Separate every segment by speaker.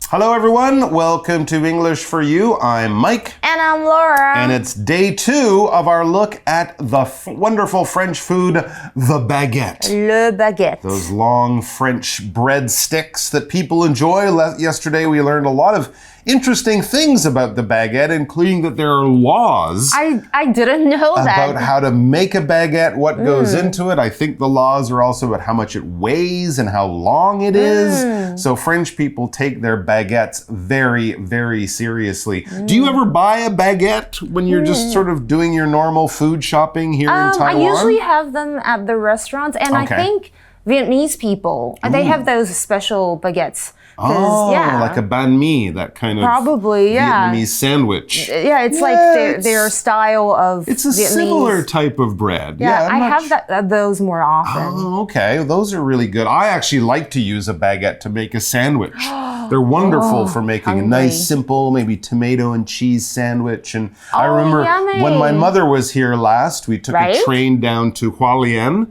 Speaker 1: Hello, everyone. Welcome to English for You. I'm Mike.
Speaker 2: And I'm Laura.
Speaker 1: And it's day 2 of our look at the wonderful French food, the baguette.
Speaker 2: Le baguette.
Speaker 1: Those long French bread sticks that people enjoy. Yesterday, we learned a lot of interesting things about the baguette, including that there are laws.
Speaker 2: I didn't know that.
Speaker 1: About how to make a baguette, what goes into it. I think the laws are also about how much it weighs and how long it is. So French people take their baguettes very, very seriously. Do you ever buy a baguette when you're just sort of doing your normal food shopping here in Taiwan?
Speaker 2: I usually have them at the restaurants, and I think Vietnamese people, they have those special baguettes.
Speaker 1: Oh, like a banh mi, that kind of Vietnamese sandwich.
Speaker 2: Yeah, it's like their style of
Speaker 1: It's a
Speaker 2: Vietnamese.
Speaker 1: Similar type of bread.
Speaker 2: Yeah, I have those more often.
Speaker 1: Oh, okay. Those are really good. I actually like to use a baguette to make a sandwich. They're wonderful for making a nice, simple, maybe tomato and cheese sandwich. And I remember when my mother was here last, we took a train down to Hualien.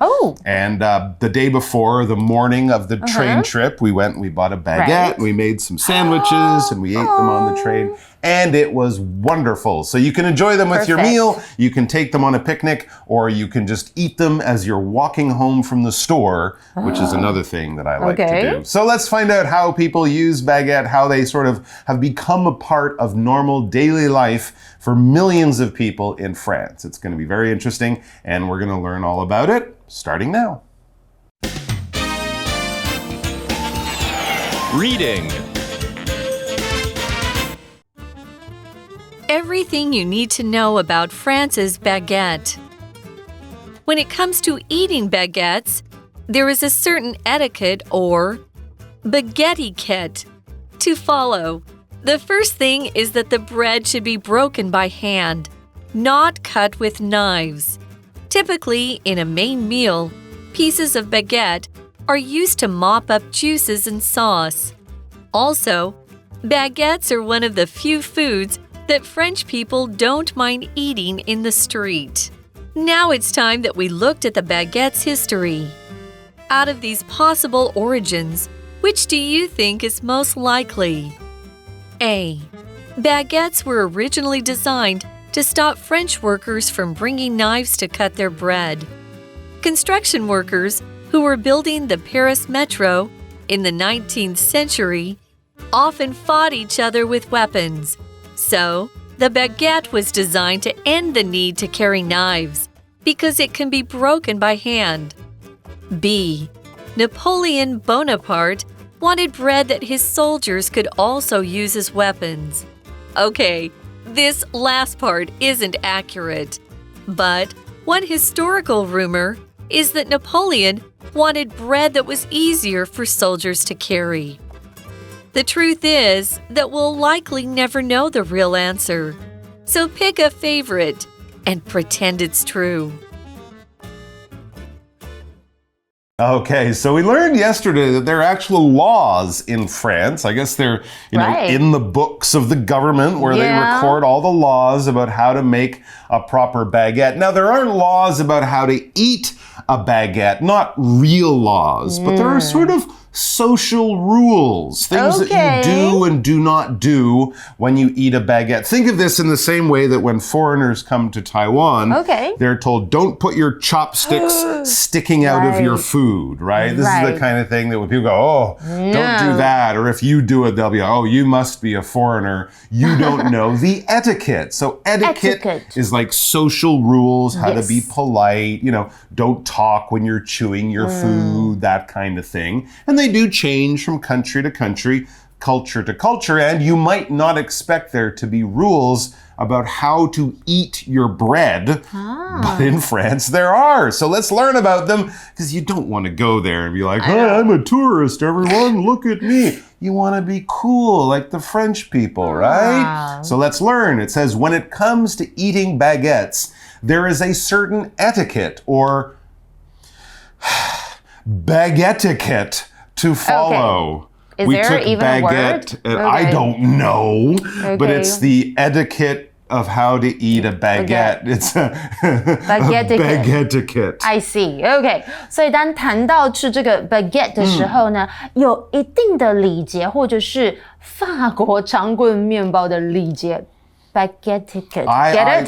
Speaker 1: And the day before, the morning of the train trip, we went and we bought a baguette. We made some sandwiches and we ate them on the train. And it was wonderful. So you can enjoy them with your meal, you can take them on a picnic, or you can just eat them as you're walking home from the store, which is another thing that I like to do. So let's find out how people use baguette, how they sort of have become a part of normal daily life for millions of people in France. It's going to be very interesting, and we're going to learn all about it starting now.
Speaker 3: Reading. Everything you need to know about France's baguette. When it comes to eating baguettes, there is a certain etiquette or baguette to follow. The first thing is that the bread should be broken by hand, not cut with knives. Typically, in a main meal, pieces of baguette are used to mop up juices and sauce. Also, baguettes are one of the few foods that French people don't mind eating in the street. Now it's time that we looked at the baguette's history. Out of these possible origins, which do you think is most likely? A. Baguettes were originally designed to stop French workers from bringing knives to cut their bread. Construction workers who were building the Paris metro in the 19th century often fought each other with weapons. So, the baguette was designed to end the need to carry knives because it can be broken by hand. B. Napoleon Bonaparte wanted bread that his soldiers could also use as weapons. Okay, this last part isn't accurate. But one historical rumor is that Napoleon wanted bread that was easier for soldiers to carry. The truth is that we'll likely never know the real answer. So pick a favorite and pretend it's true.
Speaker 1: Okay, so we learned yesterday that there are actual laws in France. I guess they're in the books of the government where they record all the laws about how to make a proper baguette. Now, there aren't laws about how to eat a baguette, not real laws, but there are sort of social rules, things that you do and do not do when you eat a baguette. Think of this in the same way that when foreigners come to Taiwan, they're told, don't put your chopsticks sticking out of your food, right? This is the kind of thing that when people go, don't do that. Or if you do it, they'll be, you must be a foreigner. You don't know the etiquette. So etiquette is like social rules, how to be polite, don't talk when you're chewing your food, that kind of thing. And they do change from country to country, culture to culture, and you might not expect there to be rules about how to eat your bread, but in France there are. So let's learn about them, because you don't want to go there and be like, hey, I'm a tourist, everyone, look at me. You want to be cool like the French people, right? So let's learn. It says, when it comes to eating baguettes, there is a certain etiquette or baguette to follow.
Speaker 2: Is there even a word?
Speaker 1: I don't know, but it's the etiquette of how to eat a baguette. It's a baguette.
Speaker 2: I see. Okay. 所以当谈到吃这个 baguette 的时候呢，有一定的礼节，或者是法国长棍面包的礼节。Baguette etiquette.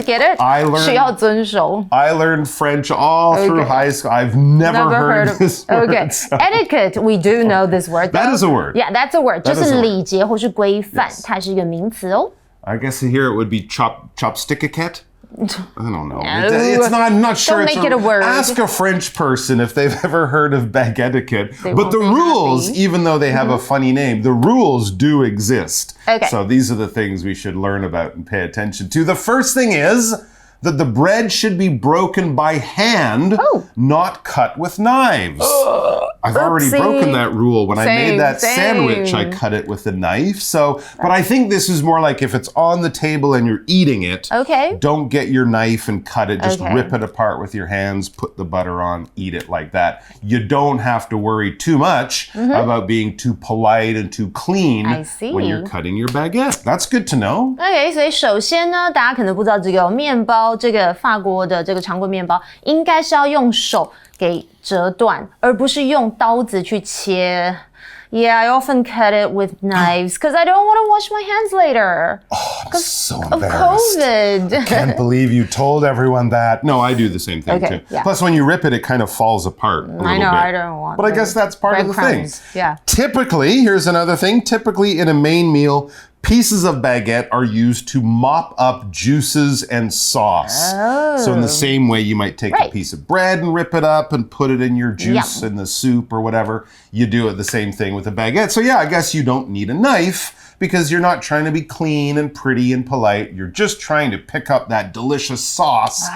Speaker 2: Get it?需要遵守。
Speaker 1: I learned French all through high school. I've never heard this word.
Speaker 2: Okay. Etiquette, we do know this word.
Speaker 1: That is a word.
Speaker 2: Yeah, that's a word. 就是礼节或是规范，它是一个名词哦。
Speaker 1: I guess here it would be chopstick-etiquette. I don't know. It's not. I'm not sure.
Speaker 2: Don't make it a word.
Speaker 1: Ask a French person if they've ever heard of baguette etiquette. But the rules, even though they have a funny name, the rules do exist.
Speaker 2: Okay.
Speaker 1: So these are the things we should learn about and pay attention to. The first thing is that the bread should be broken by hand, not cut with knives. I've already broken that rule. When I made that sandwich, I cut it with a knife. But I think this is more like if it's on the table and you're eating it, don't get your knife and cut it. Just rip it apart with your hands, put the butter on, eat it like that. You don't have to worry too much about being too polite and too clean when you're cutting your baguette. That's good to know.
Speaker 2: Okay, 所以首先呢，大家可能不知道这个面包，这个法国的这个长棍面包，应该是要用手给折断，而不是用刀子去切。Yeah, I often cut it with knives because I don't want to wash my hands later.
Speaker 1: Oh, I'm so embarrassed.
Speaker 2: Of COVID.
Speaker 1: I can't believe you told everyone that. No, I do the same thing too.
Speaker 2: Yeah.
Speaker 1: Plus, when you rip it, it kind of falls apart a little
Speaker 2: I know,
Speaker 1: bit.
Speaker 2: I don't want
Speaker 1: But I guess that's part of the thing.
Speaker 2: Yeah.
Speaker 1: Typically, here's another thing. Typically, in a main meal, pieces of baguette are used to mop up juices and sauce. So in the same way, you might take a piece of bread and rip it up and put it in your juice in the soup or whatever. You do it the same thing with a baguette. So yeah, I guess you don't need a knife because you're not trying to be clean and pretty and polite. You're just trying to pick up that delicious sauce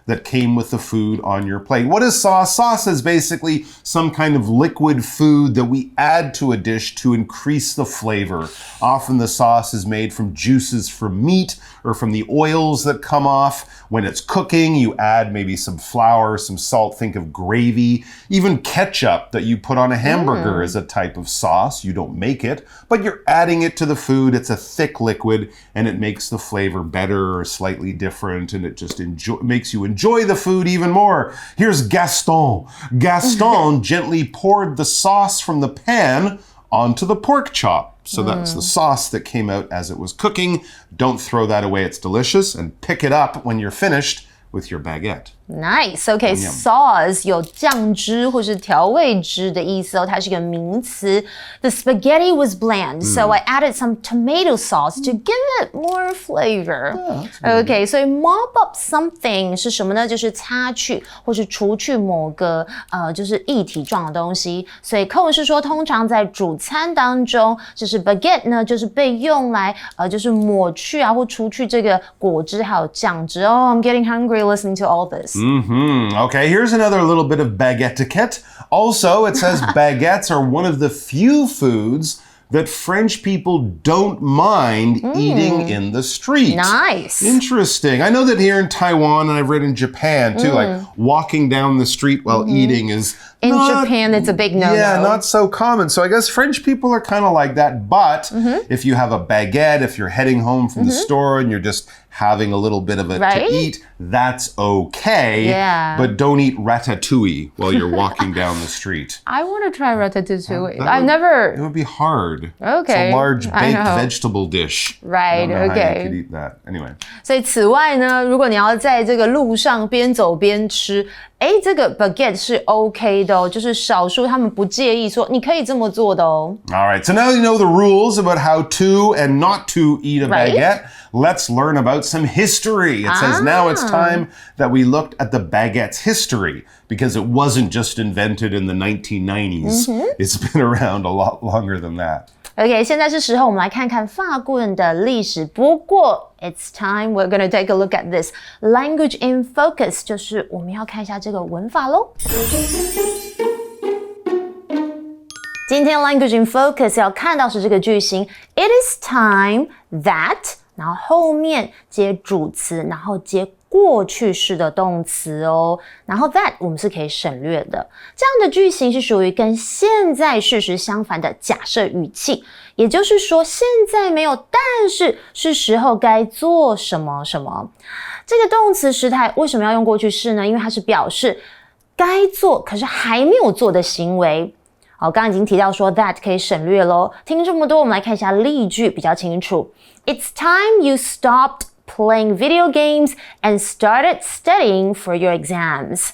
Speaker 1: that came with the food on your plate. What is sauce? Sauce is basically some kind of liquid food that we add to a dish to increase the flavor. Often the sauce is made from juices from meat or from the oils that come off. When it's cooking, you add maybe some flour, some salt, think of gravy. Even ketchup that you put on a hamburger is a type of sauce. You don't make it, but you're adding it to the food. It's a thick liquid and it makes the flavor better or slightly different, and it just makes you enjoy the food even more. Here's Gaston. Gaston gently poured the sauce from the pan onto the pork chop. So that's the sauce that came out as it was cooking. Don't throw that away. It's delicious. And pick it up when you're finished with your baguette.
Speaker 2: Nice. Okay, sauce 有酱汁或是调味汁的意思哦，它是一个名词。The spaghetti was bland, so I added some tomato sauce to give it more flavor. Okay, 所以 mop up something 是什么呢？就是擦去或是除去某个就是液体状的东西。所以课文是说，通常在主餐当中，就是 baguette 呢，就是被用来就是抹去啊或除去这个果汁还有酱汁。Oh, I'm getting hungry listening to all this.
Speaker 1: Okay, here's another little bit of baguette etiquette. Also, it says baguettes are one of the few foods that French people don't mind eating in the street.
Speaker 2: Nice.
Speaker 1: Interesting. I know that here in Taiwan, and I've read in Japan too, like walking down the street while eating is
Speaker 2: in Japan, it's a big no-no.
Speaker 1: Yeah, not so common. So I guess French people are kind of like that. But if you have a baguette, if you're heading home from the store and you're just having a little bit of it to eat, that's okay.
Speaker 2: Yeah.
Speaker 1: But don't eat ratatouille while you're walking down the street.
Speaker 2: I want to try ratatouille.
Speaker 1: It would be hard.
Speaker 2: Okay.
Speaker 1: It's a large baked vegetable dish.
Speaker 2: Right,
Speaker 1: I don't know
Speaker 2: okay.
Speaker 1: how you could eat that. Anyway.
Speaker 2: 所以此外呢，如果你要在这个路上边走边吃，这个 baguette 是 OK 的哦，就是少数他们不介意说你可以这么做的哦。
Speaker 1: All right, so now you know the rules about how to and not to eat a baguette. Let's learn about some history. It says now it's time that we looked at the baguette's history because it wasn't just invented in the 1990s. It's been around a lot longer than that.
Speaker 2: OK, 现在是时候我们来看看法棍的历史。不过 it's time we're going to take a look at this language in focus， 就是我们要看一下这个文法咯。今天 language in focus 要看到是这个句型 It is time that， 然后后面接主词，然后接过去式的动词哦。然后 that 我们是可以省略的。这样的句型是属于跟现在事实相反的假设语气，也就是说现在没有，但是是时候该做什么什么。这个动词时态为什么要用过去式呢？因为它是表示该做可是还没有做的行为。好，刚刚已经提到说 that 可以省略咯。听这么多，我们来看一下例句比较清楚。It's time you stopped playing video games and started studying for your exams.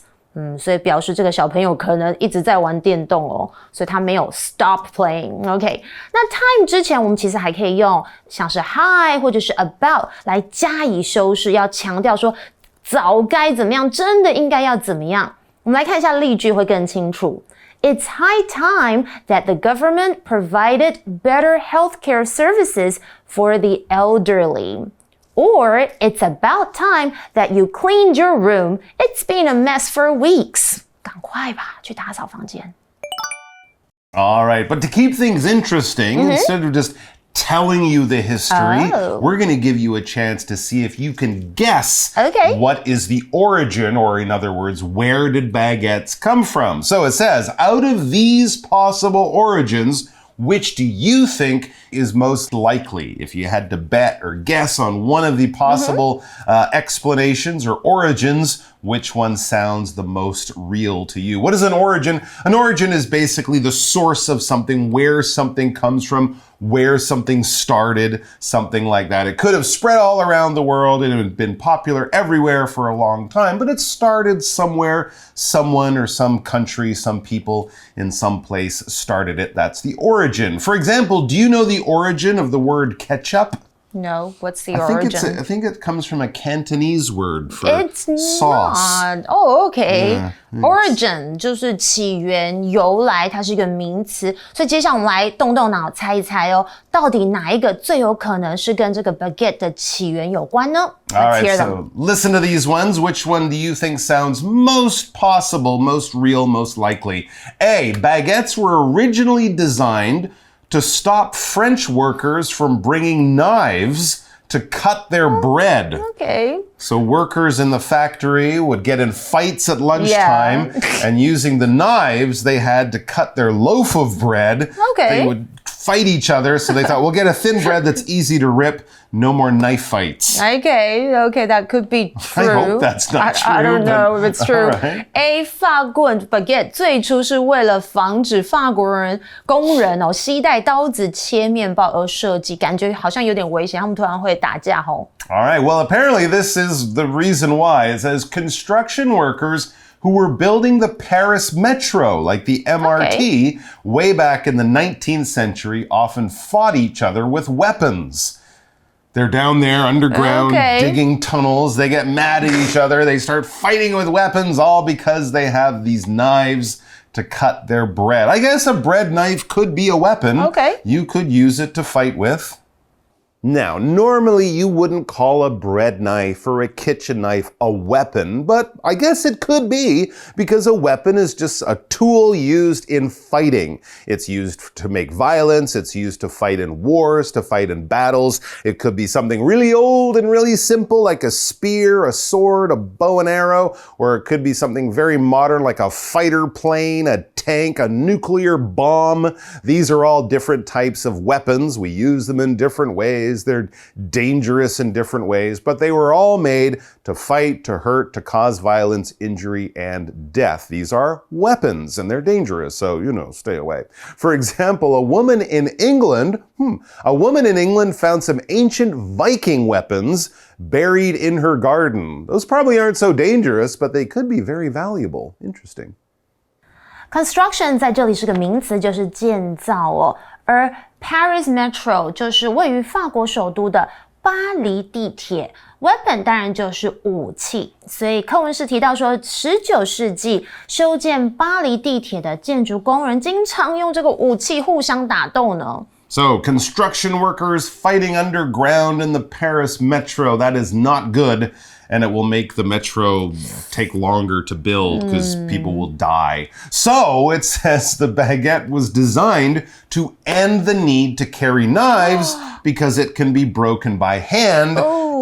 Speaker 2: 所以表示这个小朋友可能一直在玩电动哦，所以他没有 stop playing。OK， 那 time 之前我们其实还可以用像是 hi 或者是 about 来加以修饰，要强调说早该怎么样，真的应该要怎么样。我们来看一下例句会更清楚。It's high time that the government provided better healthcare services for the elderly. Or it's about time that you cleaned your room. It's been a mess for weeks. 赶快吧，去打扫房间。
Speaker 1: All right, but to keep things interesting, instead of just telling you the history, we're going to give you a chance to see if you can guess what is the origin, or in other words, where did baguettes come from? So it says, out of these possible origins, which do you think is most likely? If you had to bet or guess on one of the possible explanations or origins, which one sounds the most real to you? What is an origin? An origin is basically the source of something, where something comes from, where something started, something like that. It could have spread all around the world and it had been popular everywhere for a long time, but it started somewhere, someone or some country, some people in some place started it. That's the origin. For example, do you know the origin of the word ketchup?
Speaker 2: No, what's the origin?
Speaker 1: I think it comes from a Cantonese word for
Speaker 2: It's
Speaker 1: sauce.
Speaker 2: Not. Oh, okay. Origin 就是起源、由来，它是一个名词。所以接下来我们来动动脑猜一猜哦，到底哪一个最有可能是跟这个 baguette 的起源有关呢？
Speaker 1: All
Speaker 2: Let's
Speaker 1: right,
Speaker 2: hear them.
Speaker 1: so listen to these ones. Which one do you think sounds most possible, most real, most likely? A, baguettes were originally designed to stop French workers from bringing knives to cut their bread.
Speaker 2: Okay.
Speaker 1: So workers in the factory would get in fights at lunchtime, and using the knives, they had to cut their loaf of bread.
Speaker 2: Okay.
Speaker 1: They would fight each other, so they thought, we'll get a thin bread that's easy to rip. No more knife fights.
Speaker 2: Okay, that could be true.
Speaker 1: I hope that's not true.
Speaker 2: I don't know if it's true.
Speaker 1: Right.
Speaker 2: A 法棍 baguette 最初是为了防止法国工人携带刀子切面包而设计，感觉好像有点危险，他们突然会打架吼。
Speaker 1: All right, well, apparently this is the reason why. It says construction workers who were building the Paris metro, like the MRT, way back in the 19th century, often fought each other with weapons. They're down there underground digging tunnels. They get mad at each other. They start fighting with weapons, all because they have these knives to cut their bread. I guess a bread knife could be a weapon.
Speaker 2: Okay.
Speaker 1: You could use it to fight with. Now, normally you wouldn't call a bread knife or a kitchen knife a weapon, but I guess it could be, because a weapon is just a tool used in fighting. It's used to make violence, it's used to fight in wars, to fight in battles. It could be something really old and really simple, like a spear, a sword, a bow and arrow, or it could be something very modern, like a fighter plane, a tank, a nuclear bomb. These are all different types of weapons. We use them in different ways. They're dangerous in different ways, but they were all made to fight, to hurt, to cause violence, injury, and death. These are weapons, and they're dangerous, so, stay away. For example, a woman in England found some ancient Viking weapons buried in her garden. Those probably aren't so dangerous, but they could be very valuable. Interesting.
Speaker 2: Construction 在这里是个名词，就是建造哦。而 Paris Metro 就是位于法国首都的巴黎地铁。Weapon 当然就是武器，所以课文是提到说，19世纪修建巴黎地铁的建筑工人经常用这个武器互相打斗呢。
Speaker 1: So, construction workers fighting underground in the Paris metro, that is not good. And it will make the metro take longer to build because people will die. So it says the baguette was designed to end the need to carry knives because it can be broken by hand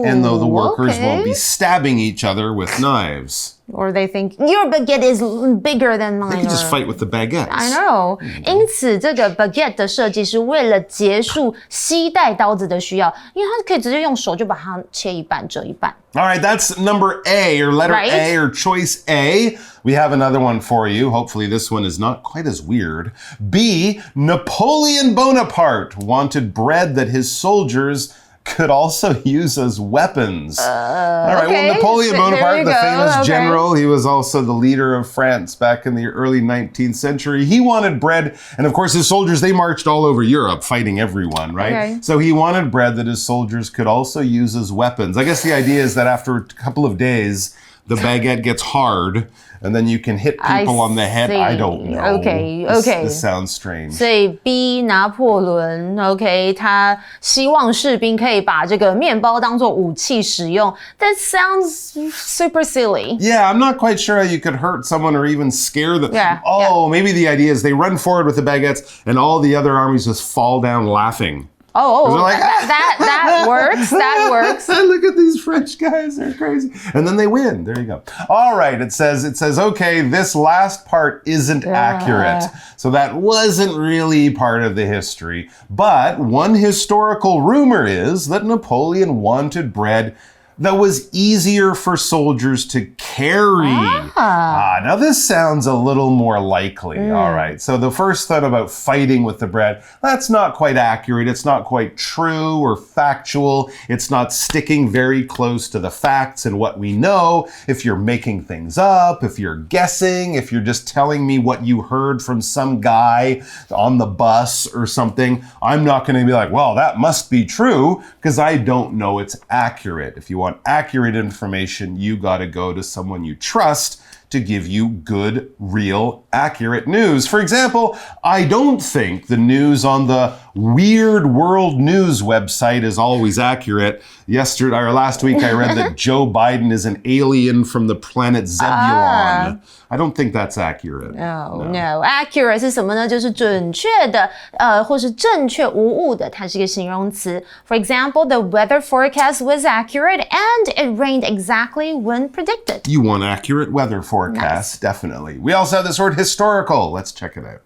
Speaker 1: and though the workers won't be stabbing each other with knives.
Speaker 2: Or they think your baguette is bigger than mine.
Speaker 1: They can just fight with the baguettes.
Speaker 2: I know. 因此，这个 baguette 的设计是为了结束携带刀子的需要，因为它可以直接用手就把它切一半、折一半。
Speaker 1: All right, that's number A, or letter A, or choice A. We have another one for you. Hopefully this one is not quite as weird. B, Napoleon Bonaparte wanted bread that his soldiers could also use as weapons. All right, well, Napoleon Bonaparte, the famous general, he was also the leader of France back in the early 19th century. He wanted bread, and of course his soldiers, they marched all over Europe fighting everyone, right?
Speaker 2: Okay.
Speaker 1: So he wanted bread that his soldiers could also use as weapons. I guess the idea is that after a couple of days, the baguette gets hard, and then you can hit people on the head. I don't know.
Speaker 2: Okay.
Speaker 1: This sounds strange.
Speaker 2: 所以 B 拿破仑 ，OK， 他希望士兵可以把这个面包当作武器使用。That sounds super silly.
Speaker 1: Yeah, I'm not quite sure how you could hurt someone or even scare them. Maybe the idea is they run forward with the baguettes, and all the other armies just fall down laughing.
Speaker 2: Like, that works. That works.
Speaker 1: Look at these French guys. They're crazy. And then they win. There you go. All right. It says, okay, this last part isn't accurate. So that wasn't really part of the history. But one historical rumor is that Napoleon wanted bread that was easier for soldiers to carry. Now this sounds a little more likely. All right. So the first thought about fighting with the bread, that's not quite accurate. It's not quite true or factual. It's not sticking very close to the facts and what we know. If you're making things up, if you're guessing, if you're just telling me what you heard from some guy on the bus or something, I'm not going to be like, well, that must be true because I don't know it's accurate. If you want accurate information, you got to go to someone you trust to give you good, real, accurate news. For example, I don't think the news on the Weird World News website is always accurate. Yesterday or last week, I read that Joe Biden is an alien from the planet Zebulon. I don't think that's accurate.
Speaker 2: No. Accurate 是什么呢？就是准确的，或是正确无误的，它是一个形容词。For example, the weather forecast was accurate and it rained exactly when predicted.
Speaker 1: You want accurate weather forecast, definitely. We also have this word historical. Let's check it out.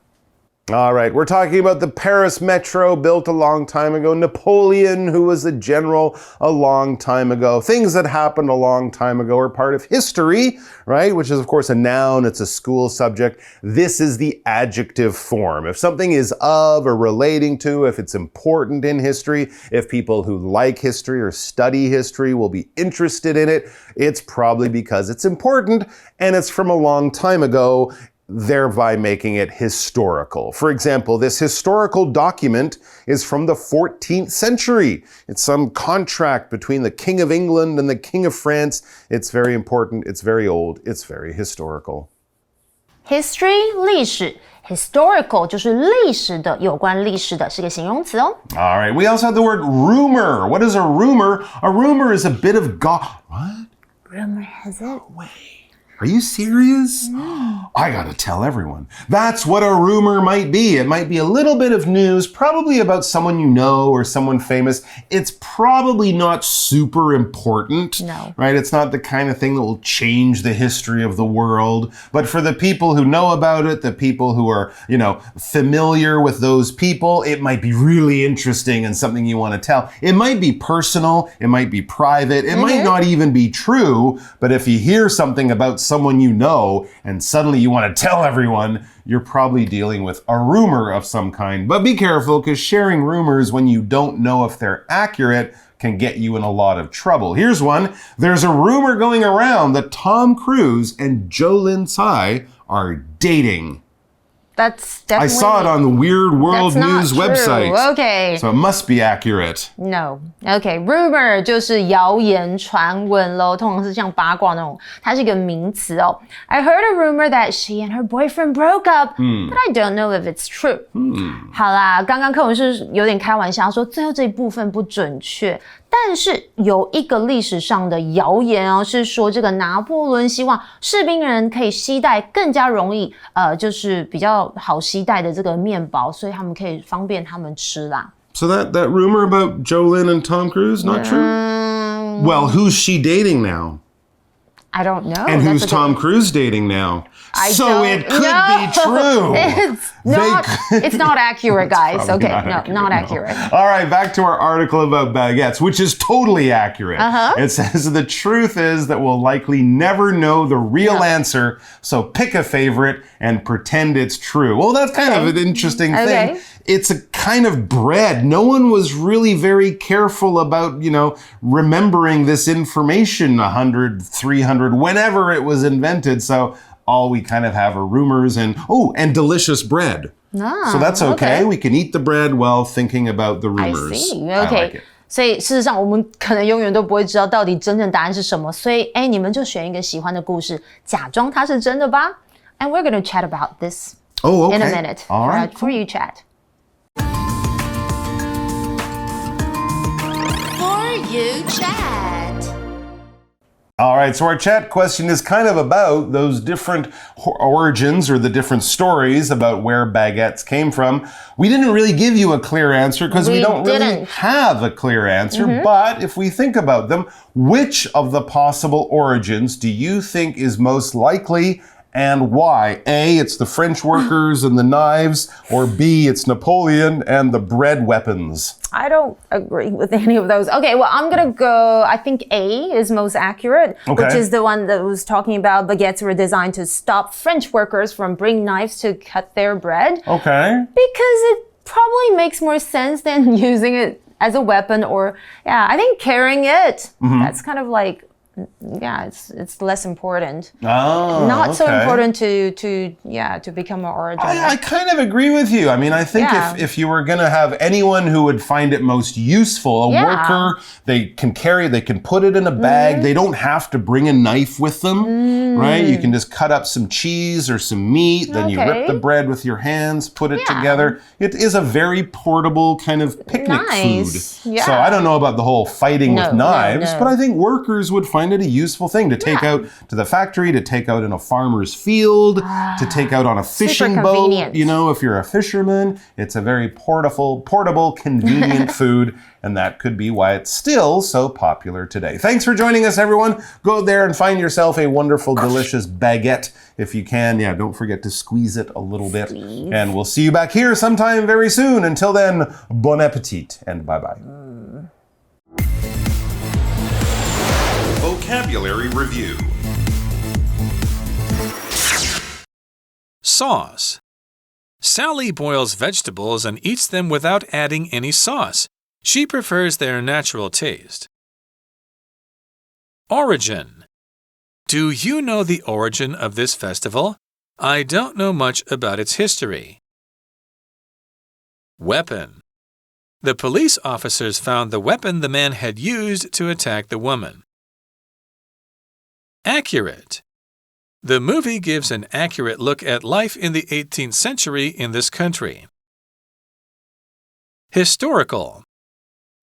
Speaker 1: All right, we're talking about the Paris Metro built a long time ago. Napoleon, who was a general a long time ago. Things that happened a long time ago are part of history, right? Which is, of course, a noun. It's a school subject. This is the adjective form. If something is of or relating to, if it's important in history, if people who like history or study history will be interested in it, it's probably because it's important and it's from a long time ago, thereby making it historical. For example, this historical document is from the 14th century. It's some contract between the King of England and the King of France. It's very important, it's very old, it's very historical.
Speaker 2: History 历史 historical 就是历史的，有关历史的，是个形容词哦。
Speaker 1: All right, we also have the word rumor. What is a rumor? A rumor is a bit of What?
Speaker 2: Rumor has it.
Speaker 1: No way. Are you serious? I gotta tell everyone. That's what a rumor might be. It might be a little bit of news, probably about someone you know or someone famous. It's probably not super important.
Speaker 2: No.
Speaker 1: Right? It's not the kind of thing that will change the history of the world. But for the people who know about it, the people who are, familiar with those people, it might be really interesting and something you want to tell. It might be personal. It might be private. It might not even be true. But if you hear something about someone you know and suddenly you want to tell everyone, you're probably dealing with a rumor of some kind. But be careful, because sharing rumors when you don't know if they're accurate can get you in a lot of trouble. Here's one. There's a rumor going around that Tom Cruise and Jolin Tsai are dating.
Speaker 2: That's definitely...
Speaker 1: I saw it on the Weird World News website.
Speaker 2: Okay.
Speaker 1: So it must be accurate.
Speaker 2: No. Okay. Rumor 就是谣言传闻咯，通常是像八卦那种，它是一个名词哦。I heard a rumor that she and her boyfriend broke up, but I don't know if it's true. 好啦，刚刚课文是有点开玩笑，说最后这一部分不准确。但是有一个历史上的谣言哦，是说这个拿破仑希望士兵人可以携带更加容易，就是比较好携带的这个面包，所以他们可以方便他们吃啦。
Speaker 1: So that rumor about Jolin and Tom Cruise, not true? Well, who's she dating now?
Speaker 2: I don't know.
Speaker 1: And who's Tom Cruise dating now? So it could be true.
Speaker 2: It's not accurate, guys. Okay, not accurate.
Speaker 1: All right, back to our article about baguettes, which is totally accurate. It says the truth is that we'll likely never know the real answer, so pick a favorite and pretend it's true. Well, that's kind of an interesting thing. It's a kind of bread. No one was really very careful about, remembering this information 100, 300, whenever it was invented. So all we kind of have are rumors and delicious bread. So that's okay. We can eat the bread while thinking about the rumors.
Speaker 2: I see. Okay. 所以事实上我们可能永远都不会知道到底真正答案是什么，所以你们就选一个喜欢的故事，假装它是真的吧。And we're going to chat about this in a minute.
Speaker 1: All right.
Speaker 2: For you chat. You chat.
Speaker 1: All right, so our chat question is kind of about those different origins or the different stories about where baguettes came from. We didn't really give you a clear answer because we don't really have a clear answer, but if we think about them, which of the possible origins do you think is most likely and why? A, it's the French workers and the knives, or B, it's Napoleon and the bread weapons.
Speaker 2: I don't agree with any of those. Okay, well, I'm going to go, I think A is most accurate, which is the one that was talking about baguettes were designed to stop French workers from bringing knives to cut their bread.
Speaker 1: Okay.
Speaker 2: Because it probably makes more sense than using it as a weapon or, I think carrying it, that's kind of like, it's less important. Not so important to become an origin.
Speaker 1: I kind of agree with you. I mean, I think if you were going to have anyone who would find it most useful, a worker, they can put it in a bag. They don't have to bring a knife with them, right? You can just cut up some cheese or some meat, then you rip the bread with your hands, put it together. It is a very portable kind of picnic food. So I don't know about the whole fighting with knives, but I think workers would find it a useful thing to take out to the factory, to take out in a farmer's field, to take out on a fishing boat. If you're a fisherman, it's a very portable, convenient food, and that could be why it's still so popular today. Thanks for joining us, everyone. Go there and find yourself a wonderful, delicious baguette. If you can, don't forget to squeeze it a little bit. And we'll see you back here sometime very soon. Until then, bon appetit and bye-bye.
Speaker 4: Vocabulary Review. Sauce. Sally boils vegetables and eats them without adding any sauce. She prefers their natural taste. Origin. Do you know the origin of this festival? I don't know much about its history. Weapon. The police officers found the weapon the man had used to attack the woman. Accurate. The movie gives an accurate look at life in the 18th century in this country. Historical.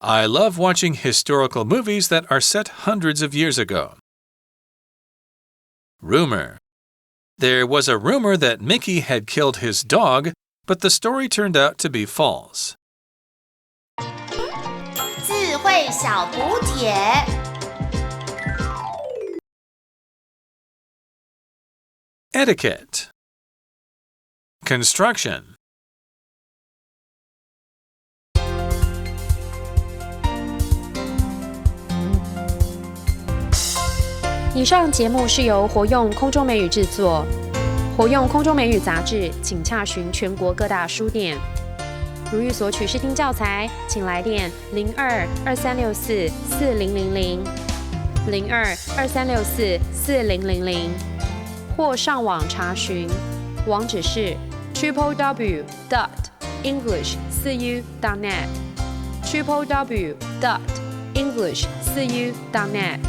Speaker 4: I love watching historical movies that are set hundreds of years ago. Rumor. There was a rumor that Mickey had killed his dog, but the story turned out to be false.
Speaker 5: 智慧小补帖。
Speaker 4: Etiquette. Construction.
Speaker 6: 以上节目是由活用空中美语制作，活用空中美语杂志，请洽询全国各大书店。如欲索取试听教材，请来电02-2364-4000 02-2364-4000，或上网查询，网址是 www.english4u.net www.english4u.net